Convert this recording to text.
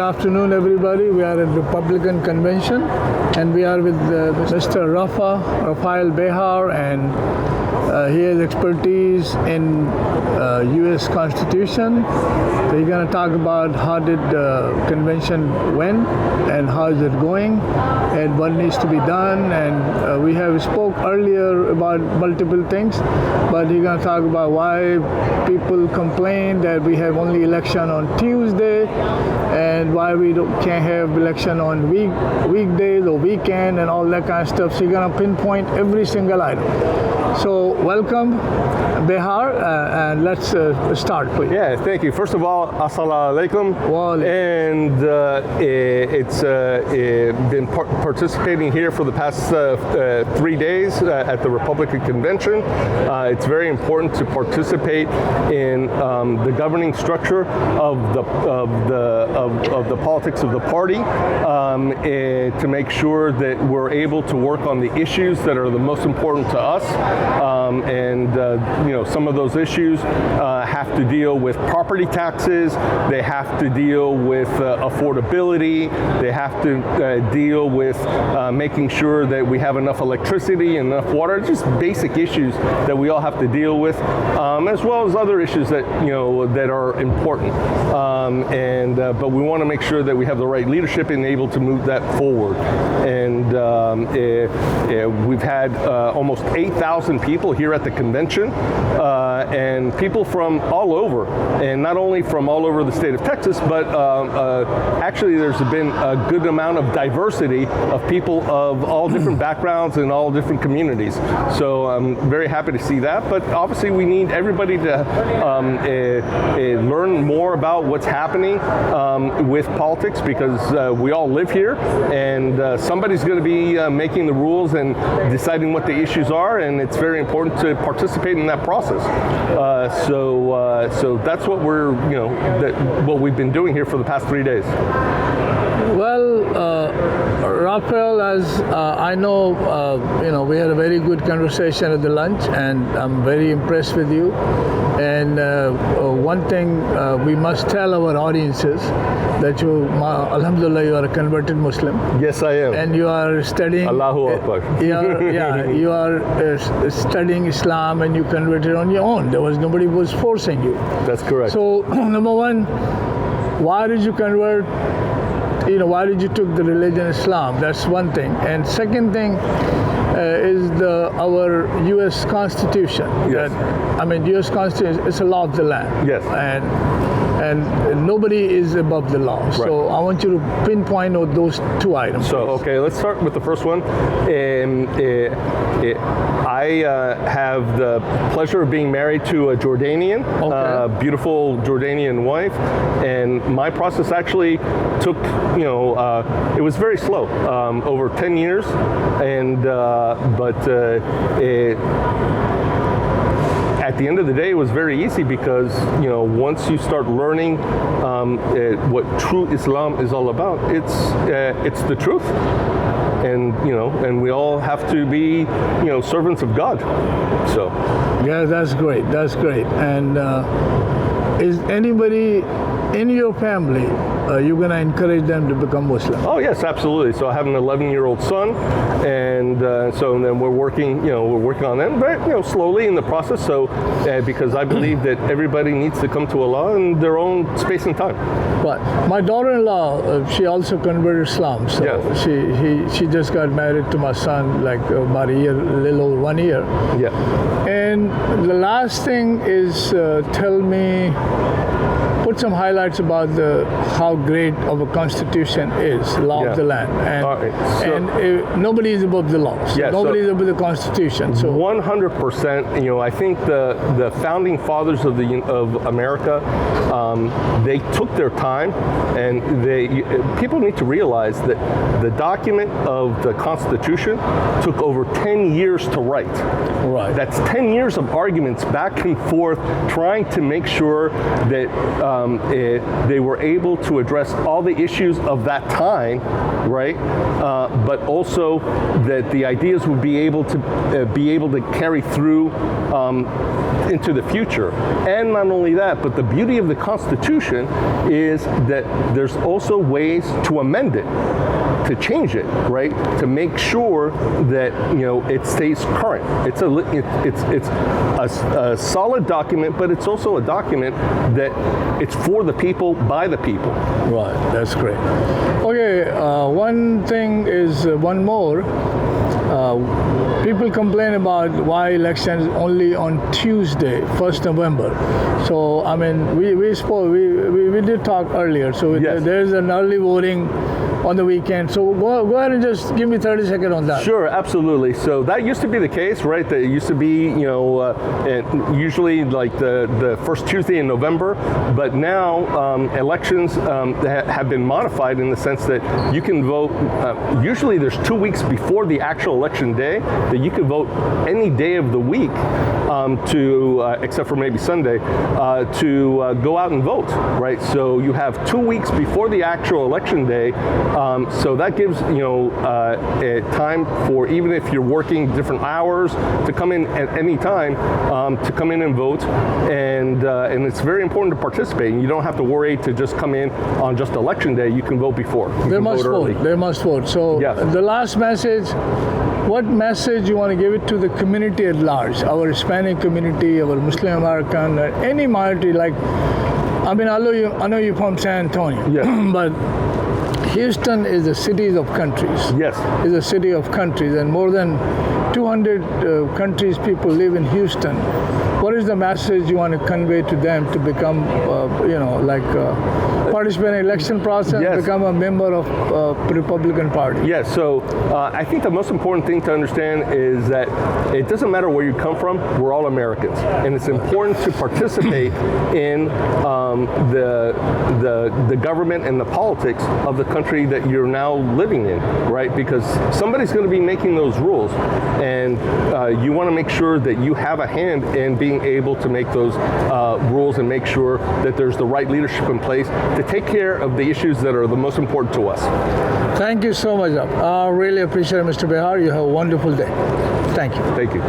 afternoon, everybody. We are at Republican Convention, and we are with Mr. Rafael Bejar, and he has expertise in U.S. Constitution. So he's going to talk about how did the convention went and how is it going and what needs to be done. And we have spoke earlier about multiple things, but he's going to talk about why people complain that we have only election on Tuesday and why we can't have election on weekdays or weekend and all that kind of stuff. So you're going to pinpoint every single item. So welcome, Bejar, and let's start, please. Yeah, thank you. First of all, assalamu alaikum. And it's been participating here for the past 3 days at the Republican Convention. It's very important to participate in the governing structure of the politics of the party to make sure that we're able to work on the issues that are the most important to us. Some of those issues have to deal with property taxes, they have to deal with affordability, they have to deal with making sure that we have enough electricity and enough water, just basic issues that we all have to deal with, as well as other issues that that are important. But we want to make sure that we have the right leadership and able to move that forward. And we've had almost 8,000 people here at the convention, and people from all over, and not only from all over the state of Texas, but actually there's been a good amount of diversity of people of all different backgrounds and all different communities. So I'm very happy to see that, but obviously we need everybody to learn more about what's happening with politics, because we all live here, and somebody's going to be making the rules and deciding what the issues are, and it's very important to participate in that process. So that's what what we've been doing here for the past 3 days. Well, Rafael, as I know, we had a very good conversation at the lunch, and I'm very impressed with you. And one thing we must tell our audiences that alhamdulillah, you are a converted Muslim. Yes, I am. And you are studying. Allahu Akbar. You are studying Islam, and you converted on your own. Nobody was forcing you. That's correct. So, number one, why did you convert? Why did you took the religion Islam? That's one thing. And second thing is our U.S. Constitution. Yes. U.S. Constitution is a law of the land. Yes. And nobody is above the law. Right. So I want you to pinpoint those two items. So, okay, let's start with the first one. I have the pleasure of being married to a Jordanian, beautiful Jordanian wife, and my process actually took, it was very slow, over 10 years, and at the end of the day, it was very easy because, once you start learning what true Islam is all about, it's the truth. And we all have to be, servants of God. So. Yeah, that's great. That's great. And is anybody in your family, you're going to encourage them to become Muslim? Oh yes, absolutely. So I have an 11-year-old son, and so then we're working on them, but slowly in the process. So because I believe that everybody needs to come to Allah in their own space and time. But my daughter-in-law, she also converted Islam. So yeah. She just got married to my son like about a little over 1 year. Yeah. And the last thing is tell me. Put some highlights about how great of a constitution is, law of the land, and nobody is above the law. So nobody is above the constitution. So 100%. I think the founding fathers of America, they took their time, and people need to realize that the document of the Constitution took over 10 years to write. Right. That's 10 years of arguments back and forth, trying to make sure that they were able to address all the issues of that time, right? But also that the ideas would be able to carry through into the future. And not only that, but the beauty of the Constitution is that there's also ways to amend it, to change it, right? To make sure that it stays current. It's a solid document, but it's also a document that it's for the people, by the people. Right, that's great. Okay, one thing is one more. People complain about why election is only on Tuesday, 1st November. So, I mean, we did talk earlier. So Yes. there's an early voting on the weekend. So go ahead and just give me 30 seconds on that. Sure, absolutely. So that used to be the case, right? That it used to be, usually like the first Tuesday in November. But now elections have been modified in the sense that you can vote. Usually, there's 2 weeks before the actual election day that you can vote any day of the week, except for maybe Sunday, to go out and vote, right? So you have 2 weeks before the actual election day. So that gives a time for, even if you're working different hours, to come in at any time to come in and vote, and it's very important to participate. And you don't have to worry to just come in on just election day. You can vote before. They must vote. They must vote. So Yes. the last message. What message you want to give it to the community at large? Our Hispanic community, our Muslim American, any minority. Like, I mean, I know you're from San Antonio, Yes. but Houston is a city of countries. Yes. Is a city of countries, and more than 200 countries people live in Houston. What is the message you want to convey to them to become, participate in election process, Yes. become a member of Republican Party? Yes, so I think the most important thing to understand is that it doesn't matter where you come from, we're all Americans. And it's important to participate in the government and the politics of the country that you're now living in, right? Because somebody's going to be making those rules. And you want to make sure that you have a hand in being able to make those rules and make sure that there's the right leadership in place to take care of the issues that are the most important to us. Thank you so much. I really appreciate it, Mr. Bejar. You have a wonderful day. Thank you. Thank you.